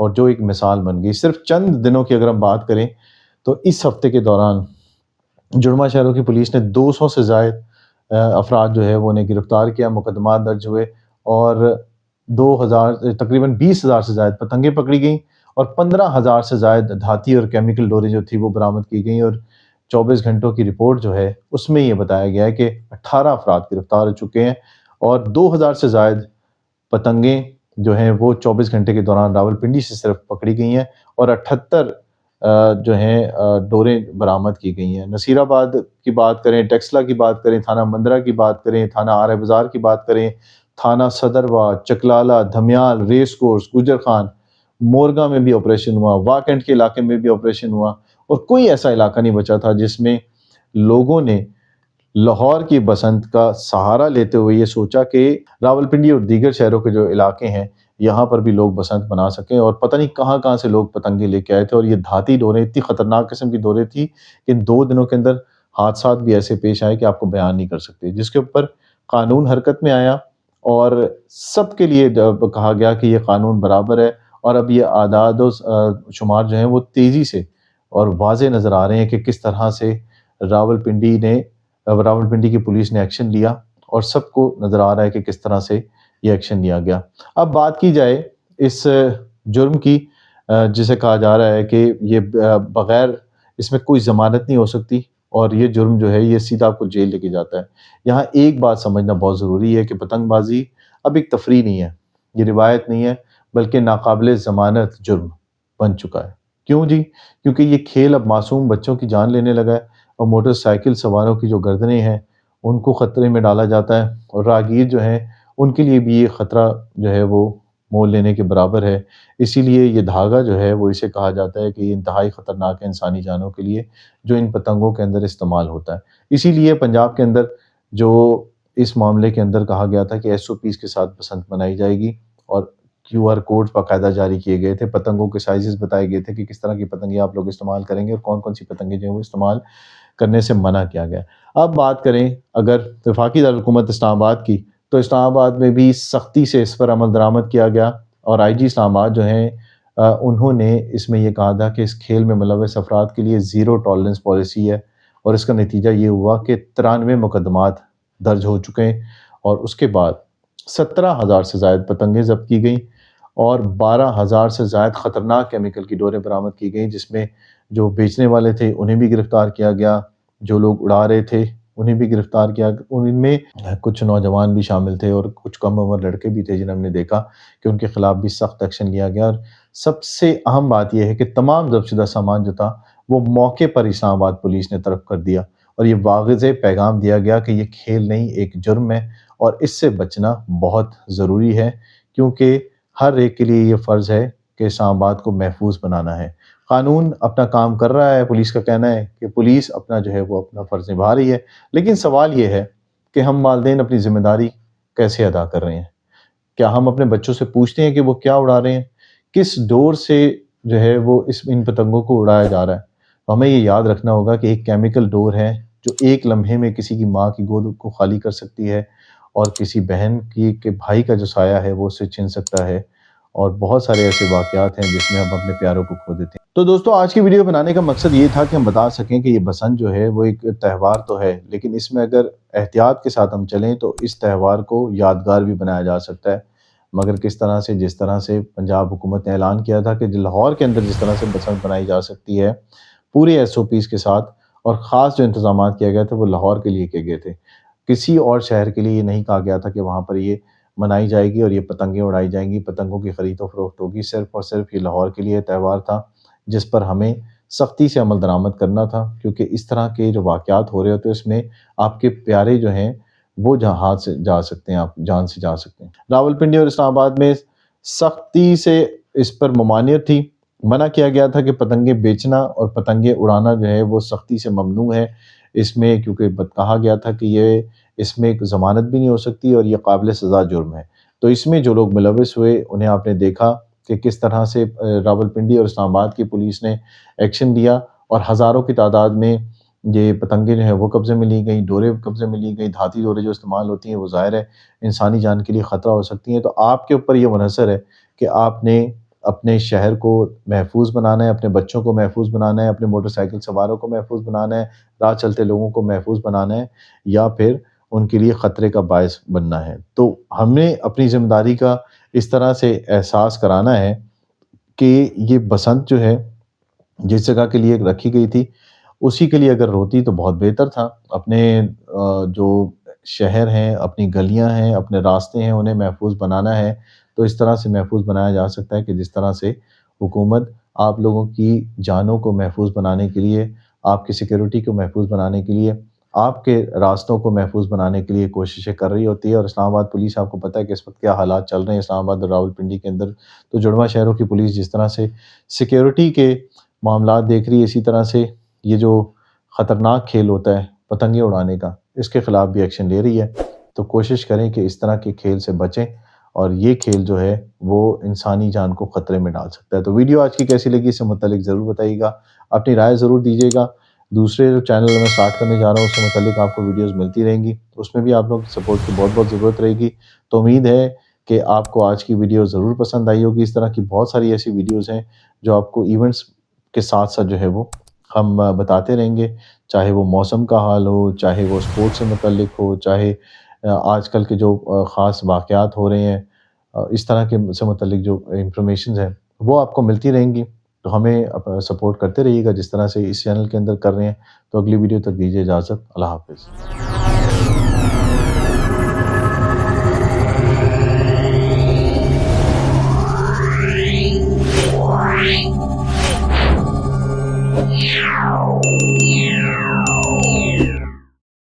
اور جو ایک مثال بن گئی۔ صرف چند دنوں کی اگر ہم بات کریں تو اس ہفتے کے دوران جڑواں شہروں کی پولیس نے 200 سے زائد افراد جو ہے وہ انہیں گرفتار کیا، مقدمات درج ہوئے، اور 2000 تقریباً 20,000 سے زائد پتنگیں پکڑی گئیں، اور 15,000 سے زائد دھاتی اور کیمیکل ڈوریں جو تھی وہ برآمد کی گئیں، اور 24 گھنٹوں کی رپورٹ جو ہے اس میں یہ بتایا گیا ہے کہ 18 افراد گرفتار ہو چکے ہیں، اور 2000 سے زائد پتنگیں جو ہیں وہ 24 گھنٹے کے دوران راولپنڈی سے صرف پکڑی گئی ہیں، اور 78 جو ہیں ڈوریں برآمد کی گئی ہیں۔ نصیر آباد کی بات کریں، ٹیکسلا کی بات کریں، تھانہ مندرہ کی بات کریں، تھانہ آرہ بازار کی بات کریں، تھانہ صدروا، چکلالہ، دھمیال، ریس کورس، گجر خان، مورگاں میں بھی آپریشن ہوا، واکنڈ کے علاقے میں بھی آپریشن ہوا، اور کوئی ایسا علاقہ نہیں بچا تھا جس میں لوگوں نے لاہور کی بسنت کا سہارا لیتے ہوئے یہ سوچا کہ راولپنڈی اور دیگر شہروں کے جو علاقے ہیں یہاں پر بھی لوگ بسنت بنا سکیں، اور پتہ نہیں کہاں کہاں سے لوگ پتنگیں لے کے آئے تھے، اور یہ دھاتی ڈوریں اتنی خطرناک قسم کی ڈوریں تھی کہ ان 2 دنوں کے اندر حادثات بھی ایسے پیش آئے کہ آپ کو بیان نہیں کر سکتے، جس کے اوپر قانون حرکت میں آیا، اور سب کے لیے کہا گیا کہ یہ قانون برابر ہے، اور اب یہ اعداد و شمار جو ہیں وہ تیزی سے اور واضح نظر آ رہے ہیں کہ کس طرح سے راولپنڈی کی پولیس نے ایکشن لیا، اور سب کو نظر آ رہا ہے کہ کس طرح سے یہ ایکشن لیا گیا۔ اب بات کی جائے اس جرم کی جسے کہا جا رہا ہے کہ یہ بغیر اس میں کوئی ضمانت نہیں ہو سکتی، اور یہ جرم جو ہے یہ سیدھا آپ کو جیل لے کے جاتا ہے۔ یہاں ایک بات سمجھنا بہت ضروری ہے کہ پتنگ بازی اب ایک تفریح نہیں ہے، یہ روایت نہیں ہے، بلکہ ناقابل ضمانت جرم بن چکا ہے۔ کیوں جی؟ کیونکہ یہ کھیل اب معصوم بچوں کی جان لینے لگا ہے، اور موٹر سائیکل سواروں کی جو گردنیں ہیں ان کو خطرے میں ڈالا جاتا ہے، اور راہگیر جو ہیں ان کے لیے بھی یہ خطرہ جو ہے وہ مول لینے کے برابر ہے۔ اسی لیے یہ دھاگا جو ہے وہ اسے کہا جاتا ہے کہ یہ انتہائی خطرناک ہے انسانی جانوں کے لیے، جو ان پتنگوں کے اندر استعمال ہوتا ہے۔ اسی لیے پنجاب کے اندر جو اس معاملے کے اندر کہا گیا تھا کہ SOPs کے ساتھ بسنت منائی جائے گی، اور QR کوڈ باقاعدہ جاری کیے گئے تھے، پتنگوں کے سائزز بتائے گئے تھے کہ کس طرح کی پتنگیں آپ لوگ استعمال کریں گے، اور کون کون سی پتنگیں جو ہیں وہ استعمال کرنے سے منع کیا گیا۔ اب بات کریں اگر وفاقی دارالحکومت اسلام آباد کی، تو اسلام آباد میں بھی سختی سے اس پر عمل درآمد کیا گیا، اور IG اسلام آباد جو ہیں انہوں نے اس میں یہ کہا تھا کہ اس کھیل میں ملوث افراد کے لیے 0 ٹالرنس پالیسی ہے، اور اس کا نتیجہ یہ ہوا کہ 93 مقدمات درج ہو چکے ہیں، اور اس کے بعد 17,000 سے زائد پتنگیں ضبط کی گئیں، اور 12,000 سے زائد خطرناک کیمیکل کی ڈوریں برآمد کی گئیں، جس میں جو بیچنے والے تھے انہیں بھی گرفتار کیا گیا، جو لوگ اڑا رہے تھے انہیں بھی گرفتار کیا۔ ان میں کچھ نوجوان بھی شامل تھے، اور کچھ کم عمر لڑکے بھی تھے جنہیں ہم نے دیکھا کہ ان کے خلاف بھی سخت ایکشن لیا گیا۔ اور سب سے اہم بات یہ ہے کہ تمام ضبط شدہ سامان جو تھا وہ موقع پر اسلام آباد پولیس نے طرف کر دیا، اور یہ واضح پیغام دیا گیا کہ یہ کھیل نہیں، ایک جرم ہے، اور اس سے بچنا بہت ضروری ہے، کیونکہ ہر ایک کے لیے یہ فرض ہے کہ اسلام آباد کو محفوظ بنانا ہے۔ قانون اپنا کام کر رہا ہے، پولیس کا کہنا ہے کہ پولیس اپنا جو ہے وہ اپنا فرض نبھا رہی ہے، لیکن سوال یہ ہے کہ ہم والدین اپنی ذمہ داری کیسے ادا کر رہے ہیں؟ کیا ہم اپنے بچوں سے پوچھتے ہیں کہ وہ کیا اڑا رہے ہیں؟ کس ڈور سے جو ہے وہ ان پتنگوں کو اڑایا جا رہا ہے؟ ہمیں یہ یاد رکھنا ہوگا کہ ایک کیمیکل ڈور ہے جو ایک لمحے میں کسی کی ماں کی گود کو خالی کر سکتی ہے، اور کسی بہن کی کہ بھائی کا جو سایہ ہے وہ اسے چھین سکتا ہے، اور بہت سارے ایسے واقعات ہیں جس میں ہم اپنے پیاروں کو کھو دیتے ہیں۔ تو دوستو، آج کی ویڈیو بنانے کا مقصد یہ تھا کہ ہم بتا سکیں کہ یہ بسنت جو ہے وہ ایک تہوار تو ہے، لیکن اس میں اگر احتیاط کے ساتھ ہم چلیں تو اس تہوار کو یادگار بھی بنایا جا سکتا ہے، مگر کس طرح سے، جس طرح سے پنجاب حکومت نے اعلان کیا تھا کہ لاہور کے اندر جس طرح سے بسنت بنائی جا سکتی ہے پورے SOPs کے ساتھ، اور خاص جو انتظامات کیا گئے تھے وہ لاہور کے لیے کیے گئے تھے، کسی اور شہر کے لیے یہ نہیں کہا گیا تھا کہ وہاں پر یہ منائی جائے گی اور یہ پتنگیں اڑائی جائیں گی، پتنگوں کی خرید و فروخت ہوگی۔ صرف اور صرف یہ لاہور کے لیے تہوار تھا جس پر ہمیں سختی سے عمل درآمد کرنا تھا، کیونکہ اس طرح کے جو واقعات ہو رہے ہوتے ہیں اس میں آپ کے پیارے جو ہیں وہ ہاتھ سے جا سکتے ہیں، آپ جان سے جا سکتے ہیں۔ راولپنڈی اور اسلام آباد میں سختی سے اس پر ممانعت تھی، منع کیا گیا تھا کہ پتنگیں بیچنا اور پتنگیں اڑانا جو ہے وہ سختی سے ممنوع ہے اس میں، کیونکہ کہا گیا تھا کہ یہ اس میں ایک ضمانت بھی نہیں ہو سکتی اور یہ قابل سزا جرم ہے۔ تو اس میں جو لوگ ملوث ہوئے انہیں آپ نے دیکھا کہ کس طرح سے راولپنڈی اور اسلام آباد کی پولیس نے ایکشن لیا، اور ہزاروں کی تعداد میں یہ پتنگیں جو ہیں وہ قبضے میں لی گئیں، ڈوریں قبضے میں لی گئیں۔ دھاتی ڈوریں جو استعمال ہوتی ہیں وہ ظاہر ہے انسانی جان کے لیے خطرہ ہو سکتی ہیں، تو آپ کے اوپر یہ منحصر ہے کہ آپ نے اپنے شہر کو محفوظ بنانا ہے، اپنے بچوں کو محفوظ بنانا ہے، اپنے موٹر سائیکل سواروں کو محفوظ بنانا ہے، راہ چلتے لوگوں کو محفوظ بنانا ہے، یا پھر ان کے لیے خطرے کا باعث بننا ہے۔ تو ہمیں اپنی ذمہ داری کا اس طرح سے احساس کرانا ہے کہ یہ بسنت جو ہے جس جگہ کے لیے رکھی گئی تھی اسی کے لیے اگر ہوتی تو بہت بہتر تھا۔ اپنے جو شہر ہیں، اپنی گلیاں ہیں، اپنے راستے ہیں، انہیں محفوظ بنانا ہے تو اس طرح سے محفوظ بنایا جا سکتا ہے کہ جس طرح سے حکومت آپ لوگوں کی جانوں کو محفوظ بنانے کے لیے، آپ کی سیکیورٹی کو محفوظ بنانے کے لیے، آپ کے راستوں کو محفوظ بنانے کے لیے کوششیں کر رہی ہوتی ہے۔ اور اسلام آباد پولیس، آپ کو پتہ ہے کہ اس وقت کیا حالات چل رہے ہیں اسلام آباد اور راولپنڈی کے اندر، تو جڑواں شہروں کی پولیس جس طرح سے سیکیورٹی کے معاملات دیکھ رہی ہے، اسی طرح سے یہ جو خطرناک کھیل ہوتا ہے پتنگیں اڑانے کا، اس کے خلاف بھی ایکشن لے رہی ہے۔ تو کوشش کریں کہ اس طرح کے کھیل سے بچیں، اور یہ کھیل جو ہے وہ انسانی جان کو خطرے میں ڈال سکتا ہے۔ تو ویڈیو آج کی کیسی لگی اس سے متعلق ضرور بتائیے گا، اپنی رائے ضرور دیجیے گا۔ دوسرے جو چینل میں سٹارٹ کرنے جا رہا ہوں اس سے متعلق آپ کو ویڈیوز ملتی رہیں گی، اس میں بھی آپ لوگ سپورٹ کی بہت بہت ضرورت رہے گی۔ تو امید ہے کہ آپ کو آج کی ویڈیو ضرور پسند آئی ہوگی۔ اس طرح کی بہت ساری ایسی ویڈیوز ہیں جو آپ کو ایونٹس کے ساتھ ساتھ جو ہے وہ ہم بتاتے رہیں گے، چاہے وہ موسم کا حال ہو، چاہے وہ اسپورٹ سے متعلق ہو، چاہے آج کل کے جو خاص واقعات ہو رہے ہیں، اس طرح کے سے متعلق جو انفارمیشنز ہیں وہ آپ کو ملتی رہیں گی۔ تو ہمیں سپورٹ کرتے رہیے گا جس طرح سے اس چینل کے اندر کر رہے ہیں۔ تو اگلی ویڈیو تک دیجیے اجازت، اللہ حافظ۔